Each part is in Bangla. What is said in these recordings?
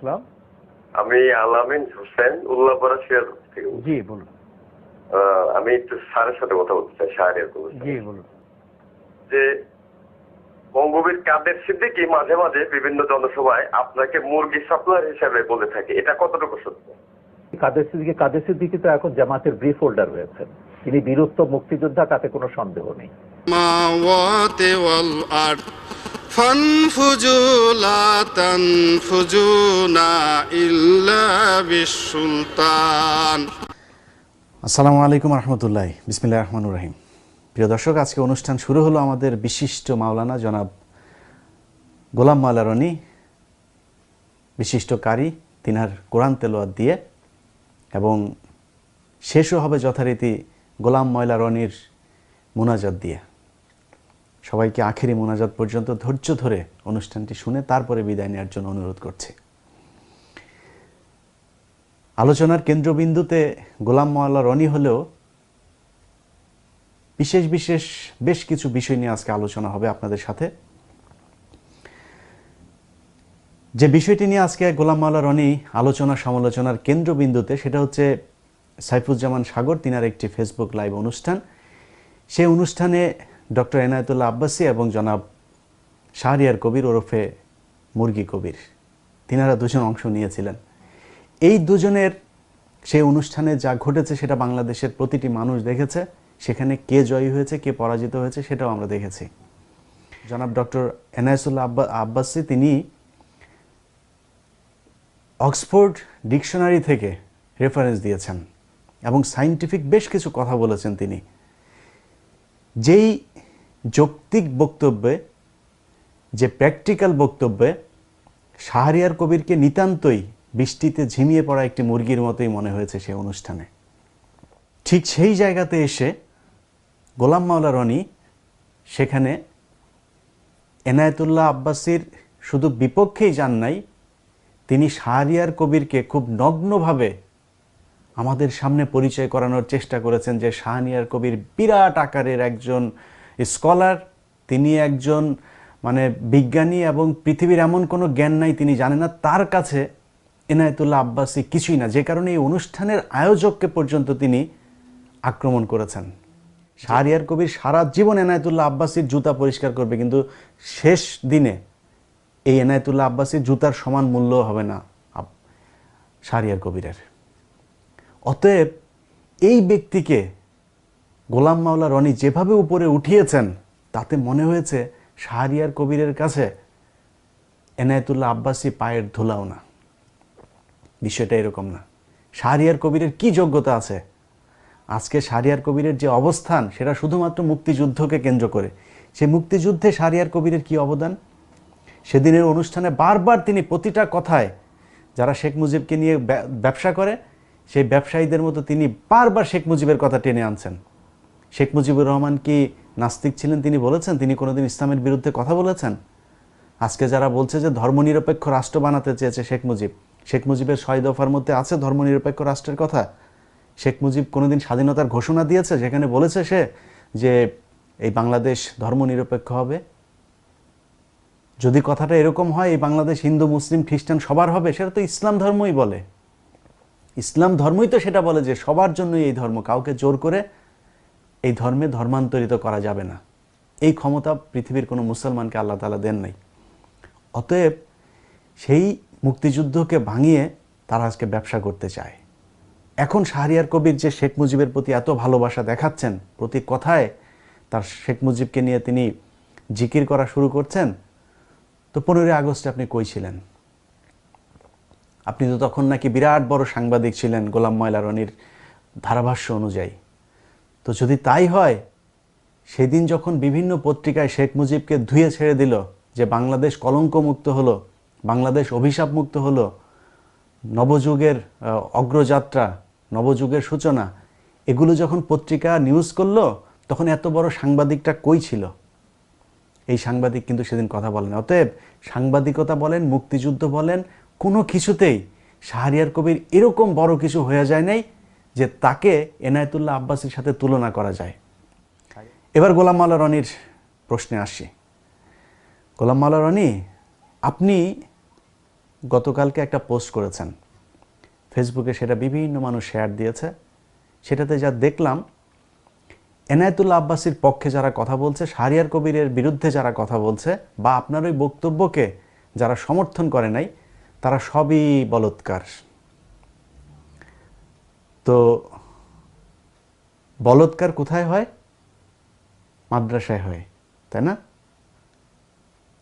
আসসালাম। আমি আলামিন হোসেন উল্লাপাড়া সিরাজগঞ্জ থেকে। জি বলুন। আমি একটু স্যারের সাথে কথা বলতে চাই। শাহরিয়ার কবির। জি বলুন। যে বঙ্গবীর কাদের সিদ্দিকী মাঝে মাঝে বিভিন্ন জনসভায় আপনাকে মুরগি সাপ্লায়ার হিসেবে বলে থাকে, এটা কতটুকু সত্য? কাদের সিদ্দিকী তো এখন জামাতের ব্রিফ হোল্ডার হয়েছেন, তিনি বীরত্ব মুক্তিযোদ্ধা, তাতে কোনো সন্দেহ নেই। আসসালামু আলাইকুম রহমতুল্লাহ। বিসমিল্লাহির রহমানির রহিম। প্রিয় দর্শক, আজকে অনুষ্ঠান শুরু হলো আমাদের বিশিষ্ট মাওলানা জনাব গোলাম মাওলা রনি, বিশিষ্ট কারি, তিনার কোরআন তেলাওয়াত দিয়ে, এবং শেষও হবে যথারীতি গোলাম মাওলা রনির মুনাজাত দিয়ে। সবাইকে আখেরি মুনাজাত পর্যন্ত ধৈর্য ধরে অনুষ্ঠানটি শুনে তারপরে বিদায় নেওয়ার জন্য অনুরোধ করছি। আলোচনার কেন্দ্রবিন্দুতে গোলাম মাওলা রনি হলেও বিশেষ বিশেষ বেশ কিছু বিষয় নিয়ে আজকে আলোচনা হবে আপনাদের সাথে। যে বিষয়টি নিয়ে আজকে গোলাম মাওলা রনি আলোচনা সমালোচনার কেন্দ্রবিন্দুতে, সেটা হচ্ছে সাইফুজ্জামান সাগর তিনার একটি ফেসবুক লাইভ অনুষ্ঠান। সেই অনুষ্ঠানে ডক্টর এনায়েতুল্লাহ আব্বাসী এবং জনাব শাহরিয়ার কবির ওরফে মুরগি কবির, তিনারা দুজন অংশ নিয়েছিলেন। এই দুজনের সেই অনুষ্ঠানে যা ঘটেছে সেটা বাংলাদেশের প্রতিটি মানুষ দেখেছে। সেখানে কে জয়ী হয়েছে, কে পরাজিত হয়েছে, সেটাও আমরা দেখেছি। জনাব ডক্টর এনায়েতুল্লাহ আব্বাসী তিনি অক্সফোর্ড ডিকশনারি থেকে রেফারেন্স দিয়েছেন এবং সায়েন্টিফিক বেশ কিছু কথা বলেছেন। তিনি যেই যৌক্তিক বক্তব্যে, যে প্র্যাকটিক্যাল বক্তব্যে শাহরিয়ার কবিরকে নিতান্তই বৃষ্টিতে ঝিমিয়ে পড়া একটি মুরগির মতোই মনে হয়েছে সেই অনুষ্ঠানে, ঠিক সেই জায়গাতে এসে গোলাম মাওলা রনি সেখানে এনায়েতুল্লাহ আব্বাসীর শুধু বিপক্ষেই যান নাই, তিনি শাহরিয়ার কবিরকে খুব নগ্নভাবে আমাদের সামনে পরিচয় করানোর চেষ্টা করেছেন যে শাহরিয়ার কবির বিরাট আকারের একজন স্কলার, তিনি একজন বিজ্ঞানী এবং পৃথিবীর এমন কোনো জ্ঞান নাই তিনি জানেন না, তার কাছে এনায়েতুল্লাহ আব্বাসী কিছুই না। যে কারণে এই অনুষ্ঠানের আয়োজককে পর্যন্ত তিনি আক্রমণ করেছেন। শাহরিয়ার কবির সারা জীবন এনায়েতুল্লাহ আব্বাসীর জুতা পরিষ্কার করবে, কিন্তু শেষ দিনে এই এনায়েতুল্লাহ আব্বাসীর জুতার সমান মূল্য হবে না শাহরিয়ার কবিরের। অতএব এই ব্যক্তিকে গোলাম মাওলা রনি যেভাবে উপরে উঠিয়েছেন, তাতে মনে হয়েছে শাহরিয়ার কবিরের কাছে এনায়েতুল্লাহ আব্বাসী পায়ের ধুলাও না। বিষয়টা এরকম না। শাহরিয়ার কবিরের কি যোগ্যতা আছে? আজকে শাহরিয়ার কবিরের যে অবস্থান, সেটা শুধুমাত্র মুক্তিযুদ্ধকে কেন্দ্র করে। সেই মুক্তিযুদ্ধে শাহরিয়ার কবিরের কি অবদান? সেদিনের অনুষ্ঠানে বারবার তিনি প্রতিটা কথায়, যারা শেখ মুজিবকে নিয়ে ব্যবসা করে সেই ব্যবসায়ীদের মতো তিনি বারবার শেখ মুজিবের কথা টেনে আনছেন। শেখ মুজিবুর রহমান কি নাস্তিক ছিলেন তিনি বলেছেন? তিনি কোনোদিন ইসলামের বিরুদ্ধে কথা বলেছেন? আজকে যারা বলছে যে ধর্মনিরপেক্ষ রাষ্ট্র বানাতে চেয়েছে শেখ মুজিবের 6 দফার মধ্যে আছে ধর্মনিরপেক্ষ রাষ্ট্রের কথা। শেখ মুজিব কোনোদিন স্বাধীনতার ঘোষণা দিয়েছে যেখানে বলেছে সে যে এই বাংলাদেশ ধর্মনিরপেক্ষ হবে? যদি কথাটা এরকম হয় এই বাংলাদেশ হিন্দু মুসলিম খ্রিস্টান সবার হবে, সেটা তো ইসলাম ধর্মই বলে। ইসলাম ধর্মই তো সেটা বলে যে সবার জন্যই এই ধর্ম, কাউকে জোর করে এই ধর্মে ধর্মান্তরিত করা যাবে না। এই ক্ষমতা পৃথিবীর কোনো মুসলমানকে আল্লাহ তাআলা দেন নাই। অতএব সেই মুক্তিযুদ্ধকে ভাঙিয়ে তারা আজকে ব্যবসা করতে চায়। এখন শাহরিয়ার কবির যে শেখ মুজিবের প্রতি এত ভালোবাসা দেখাচ্ছেন, প্রতি কথায় তার শেখ মুজিবকে নিয়ে তিনি জিকির করা শুরু করছেন, তো 15ই আগস্টে আপনি কই ছিলেন? আপনি তো তখন নাকি বিরাট বড় সাংবাদিক ছিলেন গোলাম মাওলা রনির ধারাভাষ্য অনুযায়ী। তো যদি তাই হয়, সেদিন যখন বিভিন্ন পত্রিকায় শেখ মুজিবকে ধুয়ে ছেড়ে দিল যে বাংলাদেশ কলঙ্ক মুক্ত হলো, বাংলাদেশ অভিশাপ মুক্ত হলো, নবযুগের অগ্রযাত্রা, নবযুগের সূচনা, এগুলো যখন পত্রিকা নিউজ করলো, তখন এত বড় সাংবাদিকটা কই ছিল? এই সাংবাদিক কিন্তু সেদিন কথা বলেন। অতএব সাংবাদিকতা বলেন, মুক্তিযুদ্ধ বলেন, কোনো কিছুতেই শাহরিয়ার কবির এরকম বড় কিছু হয়ে যায় নাই যে তাকে এনায়েতুল্লাহ আব্বাসীর সাথে তুলনা করা যায়। এবার গোলাম মাওলা রনির প্রশ্নে আসি। গোলাম মাওলা রনি, আপনি গতকালকে একটা পোস্ট করেছেন ফেসবুকে, সেটা বিভিন্ন মানুষ শেয়ার দিয়েছে। সেটাতে যা দেখলাম, এনায়েতুল্লাহ আব্বাসীর পক্ষে যারা কথা বলছে, শাহরিয়ার কবিরের বিরুদ্ধে যারা কথা বলছে, বা আপনার ওই বক্তব্যকে যারা সমর্থন করে নাই, তারা সবই বলৎকার। তো বলৎকার কোথায় হয়? মাদ্রাসায় হয়, তাই না?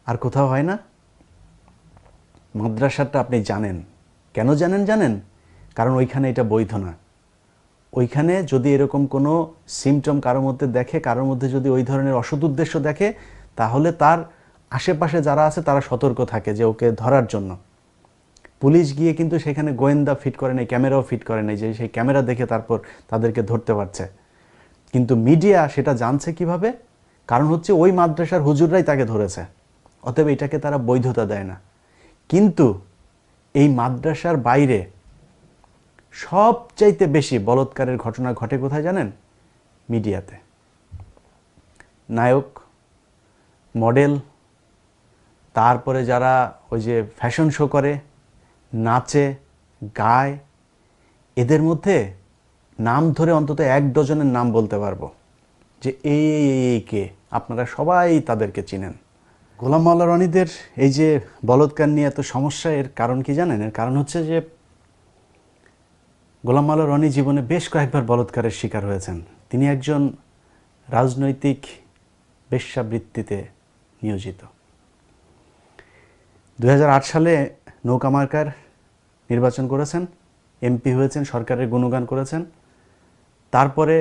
আর কোথাও হয় না। মাদ্রাসাটা আপনি জানেন, কেন জানেন? কারণ ওইখানে এটা বৈধ না। ওইখানে যদি এরকম কোনো সিমটম কারোর মধ্যে দেখে, কারোর মধ্যে যদি ওই ধরনের অসৎ উদ্দেশ্য দেখে, তাহলে তার আশেপাশে যারা আছে তারা সতর্ক থাকে যে ওকে ধরার জন্য। পুলিশ গিয়ে কিন্তু সেখানে গোয়েন্দা ফিট করে নাই, ক্যামেরাও ফিট করে নাই যে সেই ক্যামেরা দেখে তারপর তাদেরকে ধরতে পারছে। কিন্তু মিডিয়া সেটা জানছে কিভাবে? কারণ হচ্ছে ওই মাদ্রাসার হুজুররাই তাকে ধরেছে, অতএব এটাকে তারা বৈধতা দেয় না। কিন্তু এই মাদ্রাসার বাইরে সবচাইতে বেশি বলৎকারের ঘটনা ঘটে কোথায় জানেন? মিডিয়াতে। নায়ক, মডেল, তারপরে যারা ওই যে ফ্যাশন শো করে, নাচে, গায়, এদের মধ্যে নাম ধরে অন্তত 1 ডজনের নাম বলতে পারবো যে এই কে, আপনারা সবাই তাদেরকে চিনেন। গোলাম মাওলা রনিদের এই যে বলৎকার নিয়ে এত সমস্যা, এর কারণ কি জানেন? এর কারণ হচ্ছে যে গোলাম মাওলা রনি জীবনে বেশ কয়েকবার বলৎকারের শিকার হয়েছেন। তিনি একজন রাজনৈতিক বেশ্যাবৃত্তিতে নিয়োজিত। 2008 সালে নৌকা মার্কার নির্বাচন করেছেন, এমপি হয়েছেন, সরকারের গুণগান করেছেন। তারপরে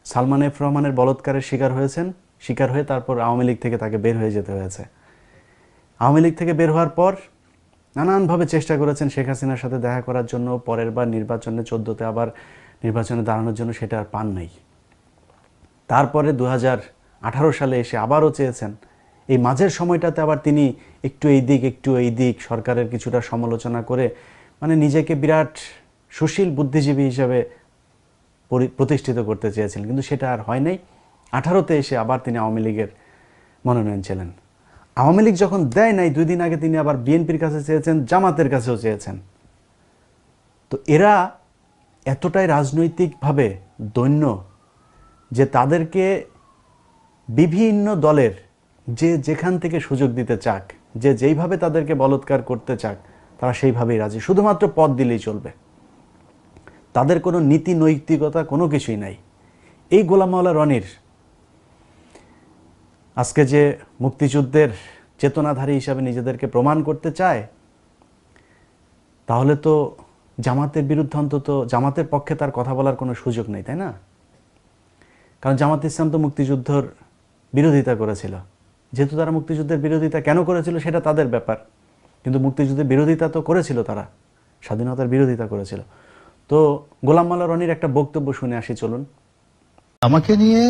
সালমান এফ রহমানের বলৎকারের শিকার হয়ে তারপর আওয়ামী লীগ থেকে তাকে বের হয়ে যেতে হয়েছে। আওয়ামী লীগ থেকে বের হওয়ার পর নানানভাবে চেষ্টা করেছেন শেখ হাসিনার সাথে দেখা করার জন্য, পরের বার নির্বাচনে 14তে আবার নির্বাচনে দাঁড়ানোর জন্য, সেটা আর পান নাই। তারপরে 2018 সালে এসে আবারও চেয়েছেন। এই মাঝের সময়টাতে আবার তিনি একটু এই দিক সরকারের কিছুটা সমালোচনা করে মানে নিজেকে বিরাট সুশীল বুদ্ধিজীবী হিসেবে প্রতিষ্ঠিত করতে চেয়েছিলেন, কিন্তু সেটা আর হয় নাই। 18তে এসে আবার তিনি আওয়ামী লীগের মনোনয়ন ছিলেন। আওয়ামী লীগ যখন দেয় নাই, 2 দিন আগে তিনি আবার বিএনপির কাছে চেয়েছেন, জামাতের কাছেও চেয়েছেন। তো এরা এতটাই রাজনৈতিকভাবে দৈন্য যে তাদেরকে বিভিন্ন দলের যে যেখান থেকে সুযোগ দিতে চাক, যে যেইভাবে তাদেরকে বলৎকার করতে চাক, তারা সেইভাবেই রাজি, শুধুমাত্র পদ দিলেই চলবে। তাদের কোনো নীতি নৈতিকতা কোনো কিছুই নাই। এই গোলাম মাওলা রনির আজকে যে মুক্তিযুদ্ধের চেতনাধারী হিসাবে নিজেদেরকে প্রমাণ করতে চায়, তাহলে তো জামাতের বিরুদ্ধে, অন্তত জামাতের পক্ষে তার কথা বলার কোনো সুযোগ নেই, তাই না? কারণ জামাত ইসলাম তো মুক্তিযুদ্ধের বিরোধিতা করেছিল। যেহেতু তারা মুক্তিযুদ্ধের বিরোধিতা কেন করেছিল সেটা তাদের ব্যাপার, কিন্তু মুক্তিযুদ্ধের বিরোধিতা তো করেছিল, তারা স্বাধীনতার বিরোধিতা করেছিল। তো গোলাম মাওলা রনির একটা বক্তব্য শুনে আসি, চলুন। আমাকে নিয়ে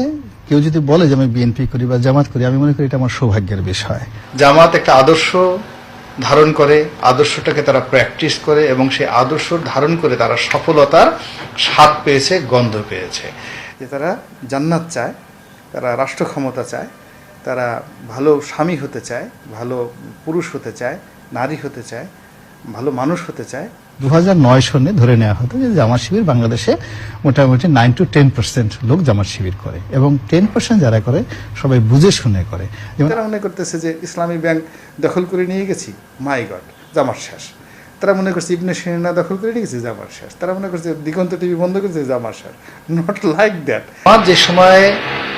কেউ যদি বলে যে আমি বিএনপি করি বা জামাত করি, আমি মনে করি এটা আমার সৌভাগ্যের বিষয়। জামাত একটা আদর্শ ধারণ করে, আদর্শটাকে তারা প্র্যাকটিস করে এবং সেই আদর্শ ধারণ করে তারা সফলতার স্বাদ পেয়েছে, গন্ধ পেয়েছে। যে তারা জান্নাত চায়, তারা রাষ্ট্র ক্ষমতা চায়, তারা ভালো স্বামী হতে চায়, ভালো পুরুষ হতে চায়, নারী হতে চায়, ভালো মানুষ হতে চায়। 2009 সনে ধরে নেওয়া হতো যে জামাত শিবির বাংলাদেশে মোটামুটি 9 to 10% লোক জামাত শিবির করে, এবং 10% যারা করে সবাই বুঝে শুনে করে। তারা মনে করতেছে যে ইসলামী ব্যাংক দখল করে নিয়ে গেছি, মাই গড, জামাত শেষ। তারা মনে করছে ইবনে সিনা দখল করে নিয়ে গেছে, জামাত শেষ। তারা মনে করছে দিগন্ত টিভি বন্ধ করেছে, জামাত শেষ। Not like that. যে সময়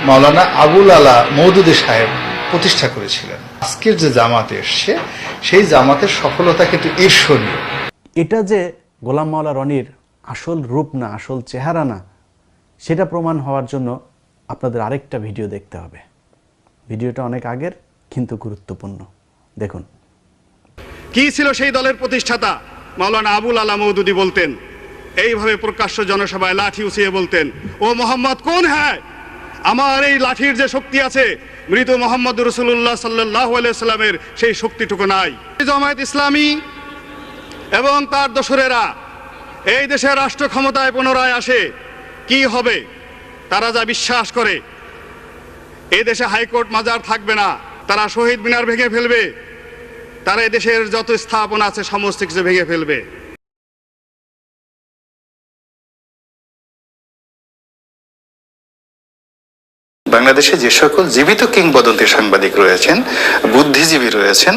মাওলানা আবুল আলা মওদুদী সাহেব প্রতিষ্ঠা করেছিলেন, আজকের যে জামাতে এসছে সেই জামাতের সফলতা কিন্তু ঈর্ষণীয়। এটা যে গোলাম মাওলা রনির আসল রূপ না, আসল চেহারা না, সেটা প্রমাণ হওয়ার জন্য আপনাদের আরেকটা ভিডিও দেখতে হবে। ভিডিওটা অনেক আগের কিন্তু গুরুত্বপূর্ণ, দেখুন। কি ছিল সেই দলের প্রতিষ্ঠাতা? মাওলানা আবুল আলা মওদুদী বলতেন, এইভাবে প্রকাশ্য জনসভায় লাঠি উঁচিয়ে বলতেন, ও মোহাম্মদ কোন হ্যায়, আমার এই লাঠির যে শক্তি আছে, মৃত মোহাম্মদ রাসূলুল্লাহ সাল্লাল্লাহু আলাইহি সাল্লামের সেই শক্তিটুকু নাই। জামায়াত ইসলামী এবং তার দোসরেরা এই দেশের রাষ্ট্র ক্ষমতায় পুনরায় আসে, কি হবে? তারা যা বিশ্বাস করে, এই দেশে হাইকোর্ট মাজার থাকবে না, তারা শহীদ মিনার ভেঙে ফেলবে, তারা এদেশের যত স্থাপনা আছে সমস্ত কিছু ভেঙে ফেলবে। বাংলাদেশে যে সকল জীবিত কিংবদন্তি সাংবাদিক রয়েছেন, বুদ্ধিজীবী রয়েছেন,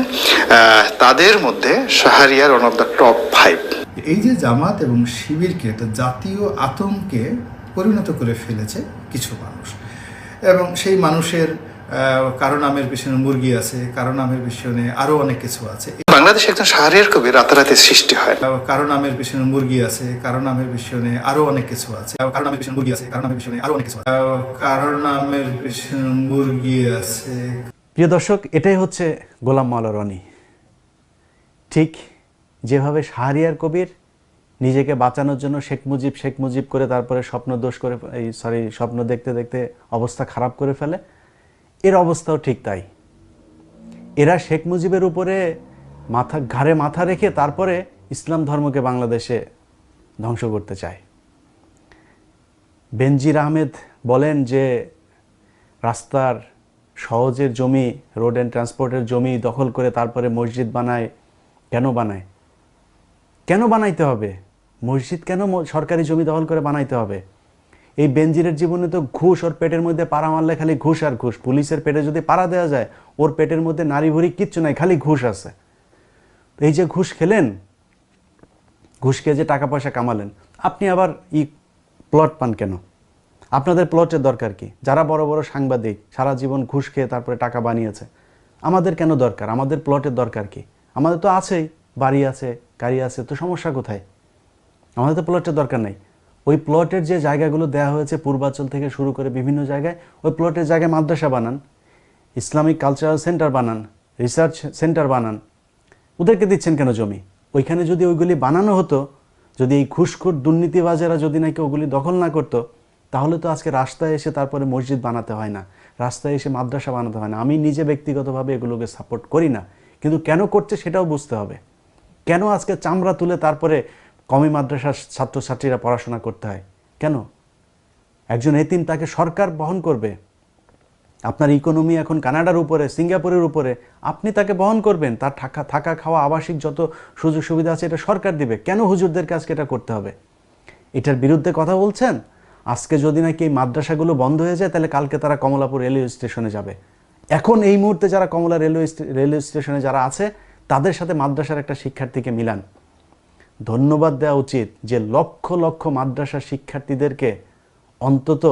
তাদের মধ্যে Shahriar one of the top 5। এই যে জামাত এবং শিবিরকে একটা জাতীয় আতঙ্কে পরিণত করে ফেলেছে কিছু মানুষ, এবং সেই মানুষের কারো নামের পিছনে মুরগি আছে, কারো নামের পিছনে আরো অনেক কিছু আছে। বাংলাদেশে একজন শাহরিয়ার কবি রাতারাতি সৃষ্টি হয়, কারো নামের পিছনে মুরগি আছে, কারো নামের পিছনে আরো অনেক কিছু আছে, কারো নামের পিছনে মুরগি আছে, কারো নামের পিছনে আরো অনেক কিছু আছে, কারো নামের পিছনে মুরগি আছে। প্রিয় দর্শক, এটাই হচ্ছে গোলাম মাওলা রনি। ঠিক যেভাবে শাহরিয়ার কবির নিজেকে বাঁচানোর জন্য শেখ মুজিব করে তারপরে স্বপ্ন দেখতে দেখতে অবস্থা খারাপ করে ফেলে, এর অবস্থাও ঠিক তাই। এরা শেখ মুজিবের উপরে ঘাড়ে মাথা রেখে তারপরে ইসলাম ধর্মকে বাংলাদেশে ধ্বংস করতে চায়। বেনজির আহমেদ বলেন যে রাস্তার সহজের জমি, রোড অ্যান্ড ট্রান্সপোর্টের জমি দখল করে তারপরে মসজিদ বানায়। কেন বানাইতে হবে মসজিদ? কেন সরকারি জমি দখল করে বানাইতে হবে? এই বেনজিরের জীবনে তো ঘুষ, ওর পেটের মধ্যে পাড়া মারলে খালি ঘুষ আর ঘুষ। পুলিশের পেটে যদি পাড়া দেওয়া যায়, ওর পেটের মধ্যে নারী ভুড়ি কিচ্ছু নাই, খালি ঘুষ আছে। এই যে ঘুষ খেলেন, ঘুষ খেয়ে যে টাকা পয়সা কামালেন, আপনি আবার প্লট পান কেন? আপনাদের প্লটের দরকার কি? যারা বড় বড় সাংবাদিক সারা জীবন ঘুষ খেয়ে তারপরে টাকা বানিয়েছে, আমাদের কেন দরকার? আমাদের প্লটের দরকার কি? আমাদের তো আছেই, বাড়ি আছে, গাড়ি আছে, তো সমস্যা কোথায়? আমাদের তো প্লটের দরকার নাই। ওই প্লটের যে জায়গাগুলো দেওয়া হয়েছে পূর্বাঞ্চল থেকে শুরু করে বিভিন্ন জায়গায়, ওই প্লটের জায়গায় মাদ্রাসা বানান, ইসলামিক কালচারাল সেন্টার বানান, রিসার্চ সেন্টার বানান। ওদেরকে দিচ্ছেন কেন জমি? ওইখানে যদি ওইগুলি বানানো হতো, যদি এই ঘুষখোর দুর্নীতিবাজেরা যদি নাকি ওগুলি দখল না করতো, তাহলে তো আজকে রাস্তায় এসে তারপরে মসজিদ বানাতে হয় না, রাস্তায় এসে মাদ্রাসা বানাতে হয় না। আমি নিজে ব্যক্তিগতভাবে এগুলোকে সাপোর্ট করি না, কিন্তু কেন করছে সেটাও বুঝতে হবে। কেন আজকে চামড়া তুলে তারপরে কমি মাদ্রাসার ছাত্রছাত্রীরা পড়াশোনা করতে হয়? কেন? একজন এতিম, তাকে সরকার বহন করবে। আপনার ইকোনমি এখন কানাডার উপরে, সিঙ্গাপুরের উপরে, আপনি তাকে বহন করবেন। তার থাকা খাওয়া আবাসিক যত সুযোগ সুবিধা আছে এটা সরকার দিবে। কেন হুজুরদেরকে আজকে এটা করতে হবে? এটার বিরুদ্ধে কথা বলছেন। আজকে যদি নাকি এই মাদ্রাসাগুলো বন্ধ হয়ে যায়, তাহলে কালকে তারা কমলাপুর রেলওয়ে স্টেশনে যাবে। এখন এই মুহূর্তে যারা কমলা রেলওয়ে স্টেশনে যারা আছে, তাদের সাথে মাদ্রাসার একটা শিক্ষার্থীকে মিলান। ধন্যবাদ দেওয়া উচিত যে লক্ষ লক্ষ মাদ্রাসার শিক্ষার্থীদেরকে অন্তত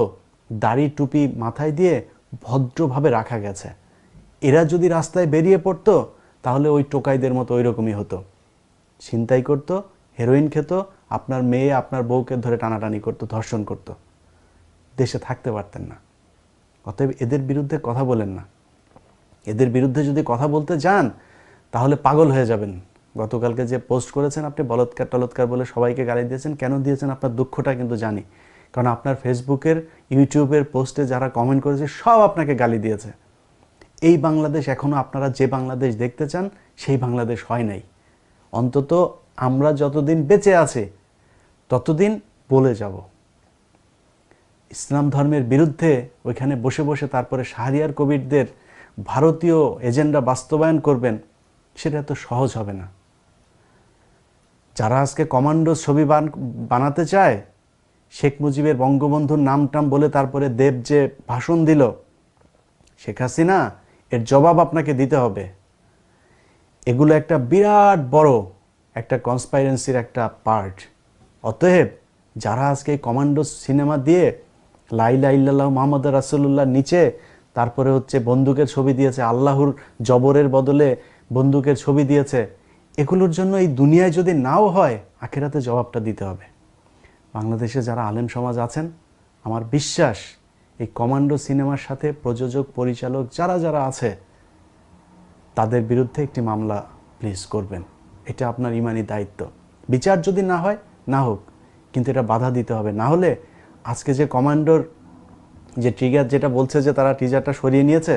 দাড়ি টুপি মাথায় দিয়ে ভদ্রভাবে রাখা গেছে। এরা যদি রাস্তায় বেরিয়ে পড়তো, তাহলে ওই টোকাইদের মতো ওই রকমই হতো। ছিনতাই করতো, হেরোইন খেত, আপনার মেয়ে আপনার বউকে ধরে টানাটানি করতো, ধর্ষণ করতো, দেশে থাকতে পারতেন না। অতএব এদের বিরুদ্ধে কথা বলেন না। এদের বিরুদ্ধে যদি কথা বলতে যান, তাহলে পাগল হয়ে যাবেন। গতকালকে যে পোস্ট করেছেন আপনি, বলৎকার বলে সবাইকে গালি দিয়েছেন। কেন দিয়েছেন আপনার দুঃখটা কিন্তু জানি, কারণ আপনার ফেসবুকের, ইউটিউবের পোস্টে যারা কমেন্ট করেছে সব আপনাকে গালি দিয়েছে। এই বাংলাদেশ এখনো আপনারা যে বাংলাদেশ দেখতে চান সেই বাংলাদেশ হয় নাই। অন্তত আমরা যতদিন বেঁচে আছি ততদিন বলে যাব। ইসলাম ধর্মের বিরুদ্ধে ওইখানে বসে বসে তারপরে শাহরিয়ার কবিরদের ভারতীয় এজেন্ডা বাস্তবায়ন করবেন, সেটা এত সহজ হবে না। যারা আজকে কমান্ডো ছবি বানাতে চায়, শেখ মুজিবের বঙ্গবন্ধুর নাম বলে তারপরে দেব যে ভাষণ দিল, শেখ হাসিনা, এর জবাব আপনাকে দিতে হবে। এগুলো একটা বিরাট বড় একটা কনস্পাইরেন্সির একটা পার্ট। অতএব যারা আজকে কমান্ডো সিনেমা দিয়ে লা ইলাহা ইল্লাল্লাহ মুহাম্মদ রাসূলুল্লাহ নিচে তারপরে হচ্ছে বন্দুকের ছবি দিয়েছে, আল্লাহর জবরের বদলে বন্দুকের ছবি দিয়েছে, এগুলোর জন্য এই দুনিয়ায় যদি নাও হয়, আখিরাতে জবাবটা দিতে হবে। বাংলাদেশে যারা আলেম সমাজ আছেন, আমার বিশ্বাস এই কমান্ডো সিনেমার সাথে প্রযোজক পরিচালক যারা আছে, তাদের বিরুদ্ধে একটি মামলা প্লিজ করবেন। এটা আপনার ইমানি দায়িত্ব। বিচার যদি না হয় না হোক, কিন্তু এটা বাধা দিতে হবে। না হলে আজকে যে কমান্ডোর যে ট্রিগার যেটা বলছে যে তারা টিজারটা সরিয়ে নিয়েছে,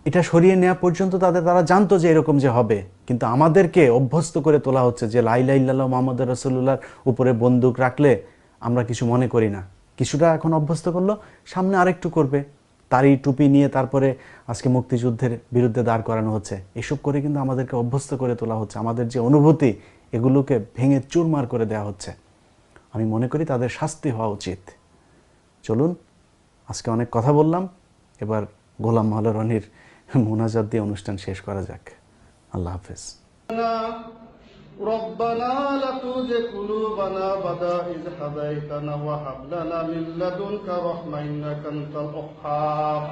এটা সরিয়ে নেওয়া পর্যন্ত তারা জানতো যে এরকম যে হবে, কিন্তু আমাদেরকে অভ্যস্ত করে তোলা হচ্ছে যে লা ইলাহা ইল্লাল্লাহ মুহাম্মদ রাসূলুল্লাহর উপরে বন্দুক রাখলে আমরা কিছু মনে করি না। কিছুটা এখন অভ্যস্ত করলো, সামনে আরেকটু করবে, তারই টুপি নিয়ে তারপরে আজকে মুক্তিযুদ্ধের বিরুদ্ধে দাঁড় করানো হচ্ছে। এসব করে কিন্তু আমাদেরকে অভ্যস্ত করে তোলা হচ্ছে, আমাদের যে অনুভূতি এগুলোকে ভেঙে চুরমার করে দেওয়া হচ্ছে। আমি মনে করি তাদের শাস্তি হওয়া উচিত। চলুন, আজকে অনেক কথা বললাম, এবার গোলাম মাওলা রনির মোনাজাত দিয়ে অনুষ্ঠান শেষ করা যাক। আল্লাহ হাফেজ। ربنا لا تزغ قلوبنا بعد إذ هديتنا وهب لنا من لدنك رحمة إنك أنت الوهاب